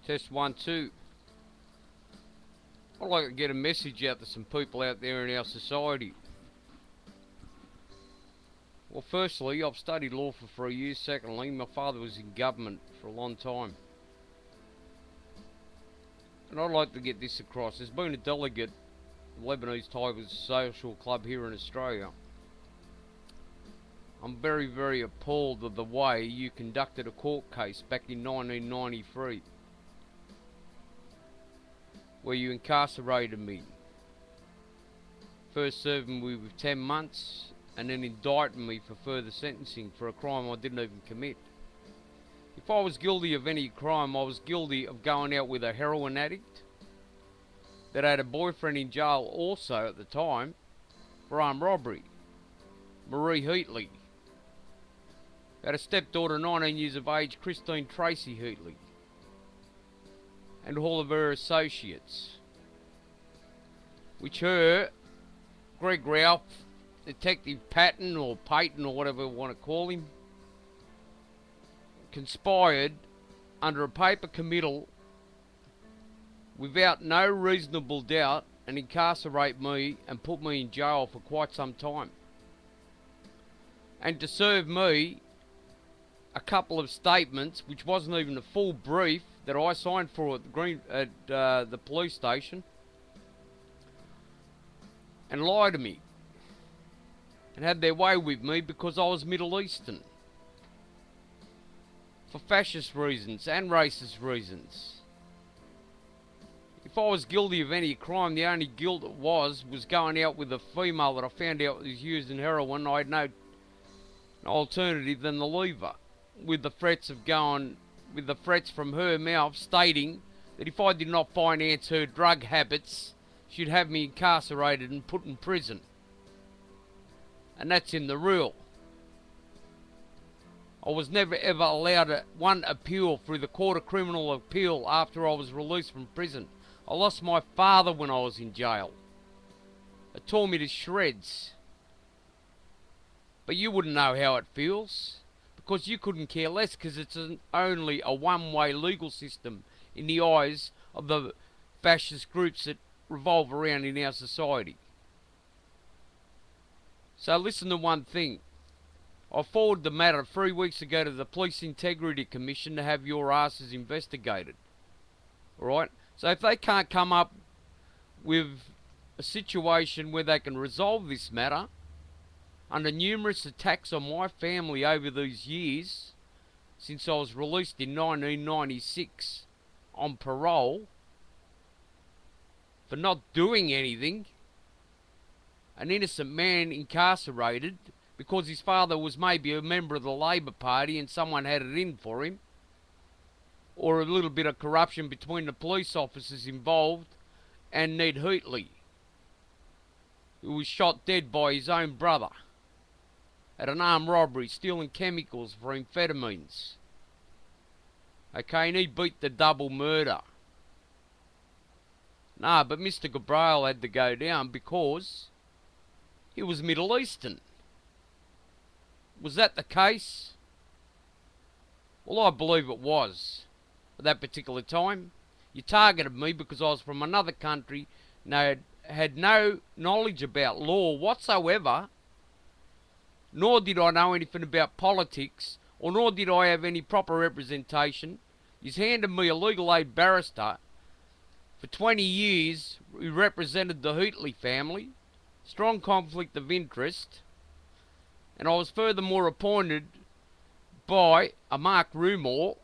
Test 1, 2. I'd like to get a message out to some people out there in our society. Well, firstly, I've studied law for 3 years. Secondly, my father was in government for a long time. And I'd like to get this across. There's been a delegate of the Lebanese Tigers Social Club here in Australia. I'm very, very appalled of the way you conducted a court case back in 1993. Where you incarcerated me. First serving me with 10 months and then indicting me for further sentencing for a crime I didn't even commit. If I was guilty of any crime, I was guilty of going out with a heroin addict that had a boyfriend in jail also at the time for armed robbery, Marie Heatley. Had a stepdaughter 19 years of age, Christine Tracy Heatley, and all of her associates, which her, Greg Ralph, Detective Patton or Payton or whatever you want to call him, conspired under a paper committal without no reasonable doubt and incarcerate me and put me in jail for quite some time. And to serve me a couple of statements, which wasn't even a full brief, that I signed for at the police station, and lie to me and had their way with me because I was Middle Eastern for fascist reasons and racist reasons. If I was guilty of any crime, the only guilt it was going out with a female that I found out was using heroin. I had no alternative than to leave her, with the threats from her mouth stating that if I did not finance her drug habits, she'd have me incarcerated and put in prison. And that's in the rule. I was never ever allowed one appeal through the Court of Criminal Appeal after I was released from prison. I lost my father when I was in jail. It tore me to shreds. But you wouldn't know how it feels, because you couldn't care less, because it's only a one-way legal system in the eyes of the fascist groups that revolve around in our society. So listen to one thing. I forwarded the matter 3 weeks ago to the Police Integrity Commission to have your asses investigated. Alright? So if they can't come up with a situation where they can resolve this matter, under numerous attacks on my family over these years, since I was released in 1996 on parole, for not doing anything, an innocent man incarcerated because his father was maybe a member of the Labor Party and someone had it in for him, or a little bit of corruption between the police officers involved and Ned Heatley, who was shot dead by his own brother at an armed robbery, stealing chemicals for amphetamines. Okay, and he beat the double murder. Nah, but Mr. Gabriel had to go down because he was Middle Eastern. Was that the case? Well, I believe it was. At that particular time, you targeted me because I was from another country and had no knowledge about law whatsoever, nor did I know anything about politics, or nor did I have any proper representation. He's handed me a legal aid barrister for 20 years who represented the Heatley family, strong conflict of interest, and I was furthermore appointed by a Mark Rumor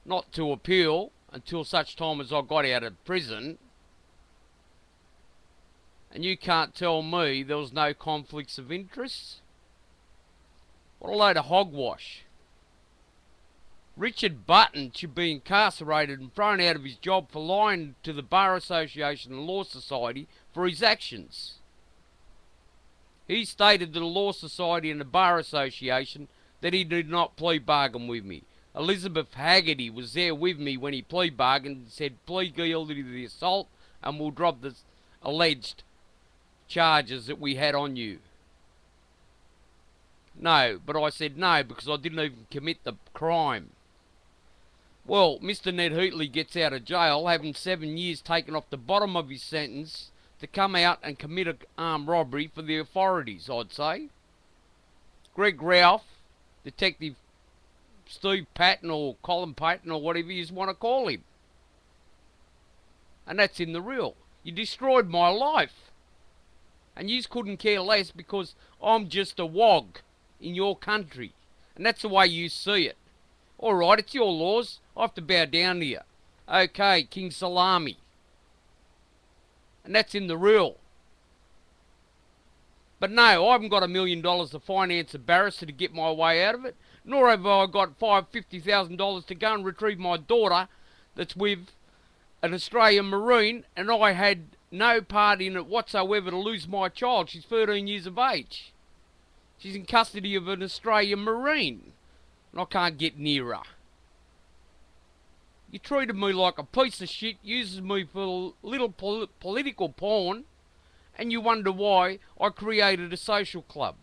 not to appeal until such time as I got out of prison. And you can't tell me there was no conflicts of interest? What a load of hogwash. Richard Button should be incarcerated and thrown out of his job for lying to the Bar Association and Law Society for his actions. He stated to the Law Society and the Bar Association that he did not plea bargain with me. Elizabeth Haggerty was there with me when he plea bargained and said, plead guilty to the assault and we'll drop the alleged charges that we had on you. No, but I said no because I didn't even commit the crime. Well, Mr. Ned Heatley gets out of jail, having 7 years taken off the bottom of his sentence to come out and commit an armed robbery for the authorities, I'd say. Greg Ralph, Detective Steve Patton or Colin Patton or whatever you want to call him. And that's in the real. You destroyed my life. And you couldn't care less because I'm just a wog in your country. And that's the way you see it. Alright, it's your laws. I have to bow down to you. Okay, King Salami. And that's in the real. But no, I haven't got $1 million to finance a barrister to get my way out of it. Nor have I got $50,000 to go and retrieve my daughter that's with an Australian Marine, and I had no part in it whatsoever to lose my child. She's 13 years of age. She's in custody of an Australian Marine, and I can't get near her. You treated me like a piece of shit, uses me for little political porn, and you wonder why I created a social club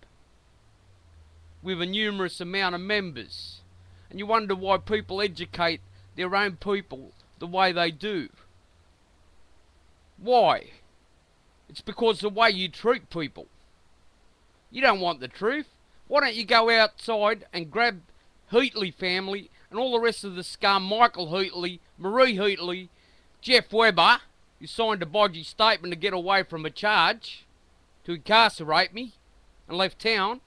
with a numerous amount of members. And you wonder why people educate their own people the way they do. Why? It's because the way you treat people. You don't want the truth. Why don't you go outside and grab Heatley family and all the rest of the scum, Michael Heatley, Marie Heatley, Jeff Webber, who signed a bodgy statement to get away from a charge to incarcerate me and left town.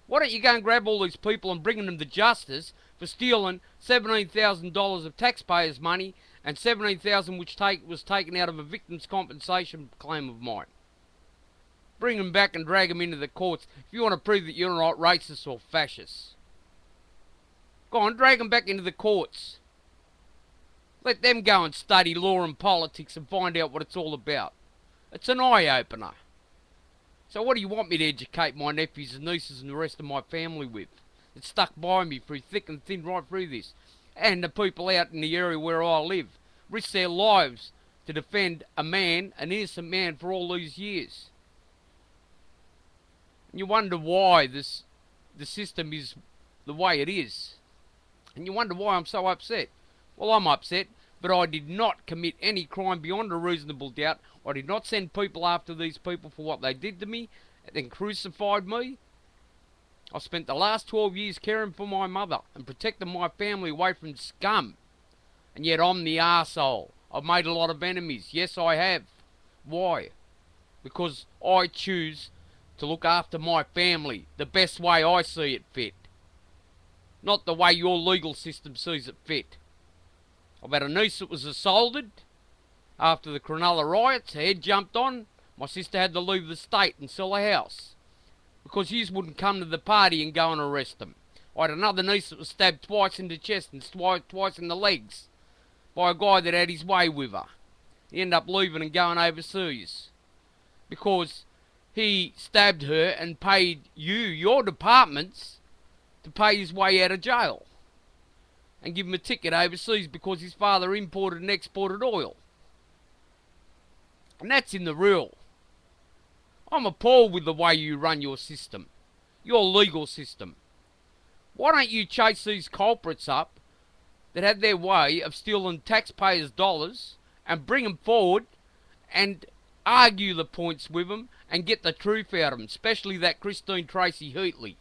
Why don't you go and grab all these people and bring them to justice for stealing $17,000 of taxpayers' money and $17,000 which was taken out of a victim's compensation claim of mine? Bring them back and drag them into the courts if you want to prove that you're not racist or fascist. Go on, drag them back into the courts. Let them go and study law and politics and find out what it's all about. It's an eye-opener. So what do you want me to educate my nephews and nieces and the rest of my family with? It's stuck by me through thick and thin right through this. And the people out in the area where I live risk their lives to defend a man, an innocent man, for all these years. And you wonder why the system is the way it is. And you wonder why I'm so upset. Well, I'm upset, but I did not commit any crime beyond a reasonable doubt. I did not send people after these people for what they did to me and then crucified me. I spent the last 12 years caring for my mother and protecting my family away from scum. And yet I'm the arsehole. I've made a lot of enemies. Yes, I have. Why? Because I choose to look after my family the best way I see it fit. Not the way your legal system sees it fit. I've had a niece that was assaulted after the Cronulla riots. Her head jumped on. My sister had to leave the state and sell a house because yous wouldn't come to the party and go and arrest them. I had another niece that was stabbed twice in the chest and twice in the legs by a guy that had his way with her. He ended up leaving and going overseas because he stabbed her and paid your departments, to pay his way out of jail and give him a ticket overseas because his father imported and exported oil. And that's in the real. I'm appalled with the way you run your system, your legal system. Why don't you chase these culprits up that have their way of stealing taxpayers' dollars and bring them forward and argue the points with them and get the truth out of them, especially that Christine Tracy Heatley.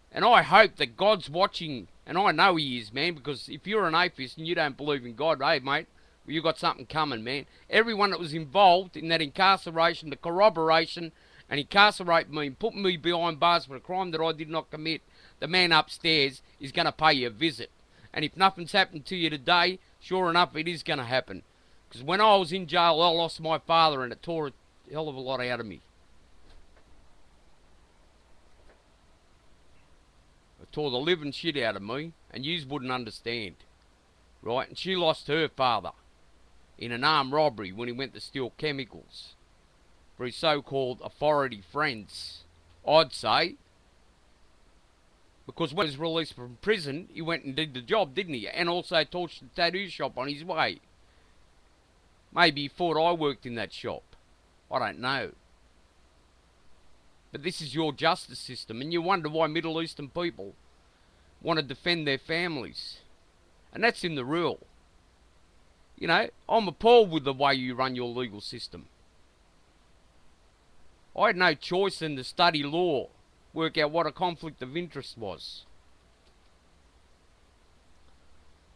And I hope that God's watching, and I know He is, man, because if you're an atheist and you don't believe in God, hey, mate, well, you got something coming, man. Everyone that was involved in that incarceration, the corroboration, and incarcerate me and put me behind bars for a crime that I did not commit, the man upstairs is going to pay you a visit. And if nothing's happened to you today, sure enough, it is going to happen. Because when I was in jail, I lost my father, and it tore a hell of a lot out of me. Tore the living shit out of me, and yous wouldn't understand, right? And she lost her father in an armed robbery when he went to steal chemicals for his so-called authority friends, I'd say, because when he was released from prison, he went and did the job, didn't he? And also torched the tattoo shop on his way. Maybe he thought I worked in that shop. I don't know. But this is your justice system, and you wonder why Middle Eastern people want to defend their families. And that's in the rule. You know, I'm appalled with the way you run your legal system. I had no choice than to study law, work out what a conflict of interest was.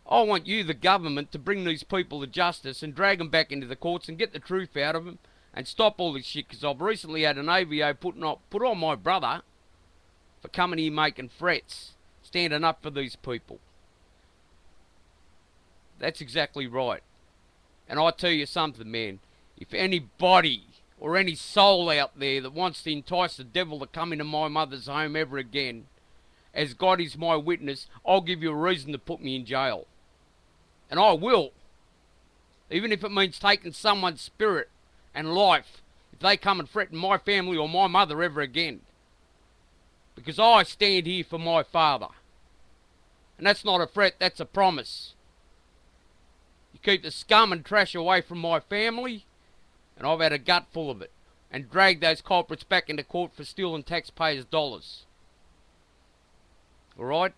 I want you, the government, to bring these people to justice and drag them back into the courts and get the truth out of them and stop all this shit, because I've recently had an AVO put on my brother for coming here making threats, standing up for these people. That's exactly right. And I tell you something, man, if anybody or any soul out there that wants to entice the devil to come into my mother's home ever again, as God is my witness, I'll give you a reason to put me in jail. And I will. Even if it means taking someone's spirit and life, if they come and threaten my family or my mother ever again. Because I stand here for my father. And that's not a threat, that's a promise. You keep the scum and trash away from my family, and I've had a gut full of it, and drag those culprits back into court for stealing taxpayers' dollars. Alright?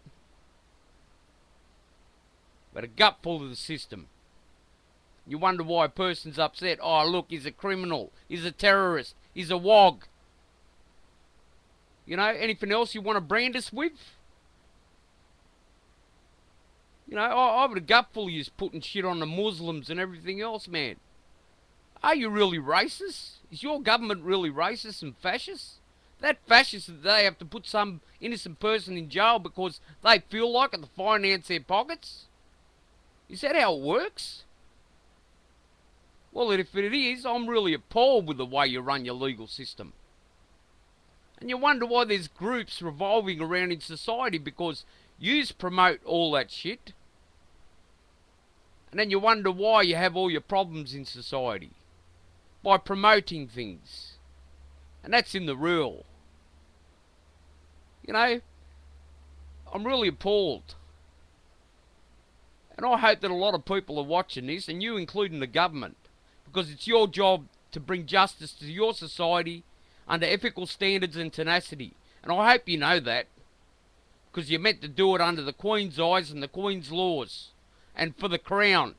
But a gut full of the system. You wonder why a person's upset. Oh, look, he's a criminal. He's a terrorist. He's a wog. You know, anything else you want to brand us with? You know, I've got a gut full of you putting shit on the Muslims and everything else, man. Are you really racist? Is your government really racist and fascist? That fascist that they have to put some innocent person in jail because they feel like it to finance their pockets? Is that how it works? Well, if it is, I'm really appalled with the way you run your legal system. And you wonder why there's groups revolving around in society, because yous promote all that shit. And then you wonder why you have all your problems in society. By promoting things. And that's in the rule. You know, I'm really appalled. And I hope that a lot of people are watching this, and you including the government. Because it's your job to bring justice to your society under ethical standards and tenacity. And I hope you know that. Because you're meant to do it under the Queen's eyes and the Queen's laws. And for the Crown.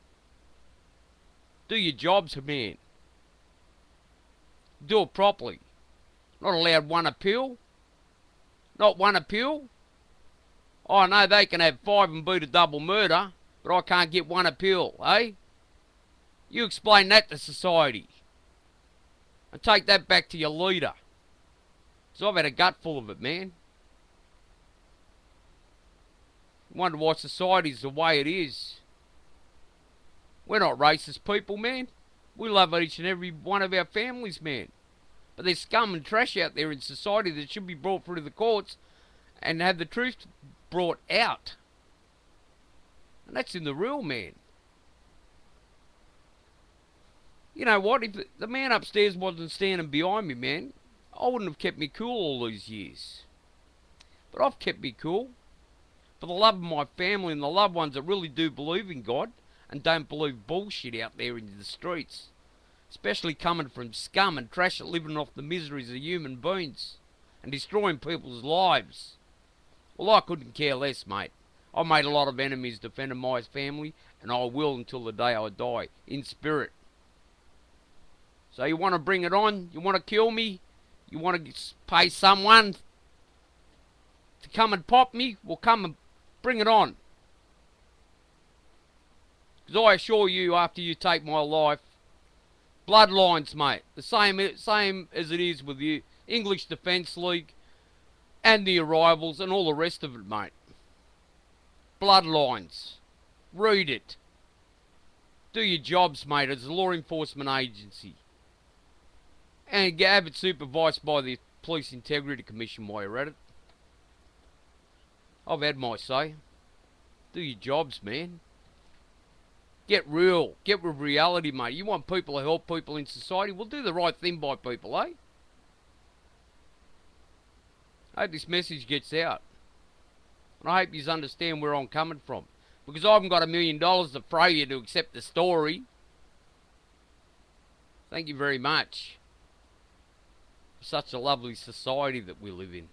Do your jobs, man. Do it properly. Not allowed one appeal. Not one appeal. I know they can have 5 and beat a double murder, but I can't get one appeal, eh? You explain that to society. And take that back to your leader. Because I've had a gut full of it, man. Wonder why society's the way it is. We're not racist people, man. We love each and every one of our families, man. But there's scum and trash out there in society that should be brought through the courts and have the truth brought out. And that's in the real, man. You know what? If the man upstairs wasn't standing behind me, man, I wouldn't have kept me cool all these years. But I've kept me cool. For the love of my family and the loved ones that really do believe in God and don't believe bullshit out there in the streets. Especially coming from scum and trash that living off the miseries of human beings and destroying people's lives. Well, I couldn't care less, mate. I made a lot of enemies defending my family, and I will until the day I die, in spirit. So you want to bring it on? You want to kill me? You want to pay someone to come and pop me? Well, come and bring it on. Because I assure you, after you take my life, bloodlines, mate, the same as it is with the English Defence League and the Arrivals and all the rest of it, mate. Bloodlines. Read it. Do your jobs, mate, as a law enforcement agency. And have it supervised by the Police Integrity Commission while you're at it. I've had my say. Do your jobs, man. Get real. Get with reality, mate. You want people to help people in society? Well, do the right thing by people, eh? I hope this message gets out. And I hope you understand where I'm coming from. Because I haven't got $1 million to throw you to accept the story. Thank you very much. Such a lovely society that we live in.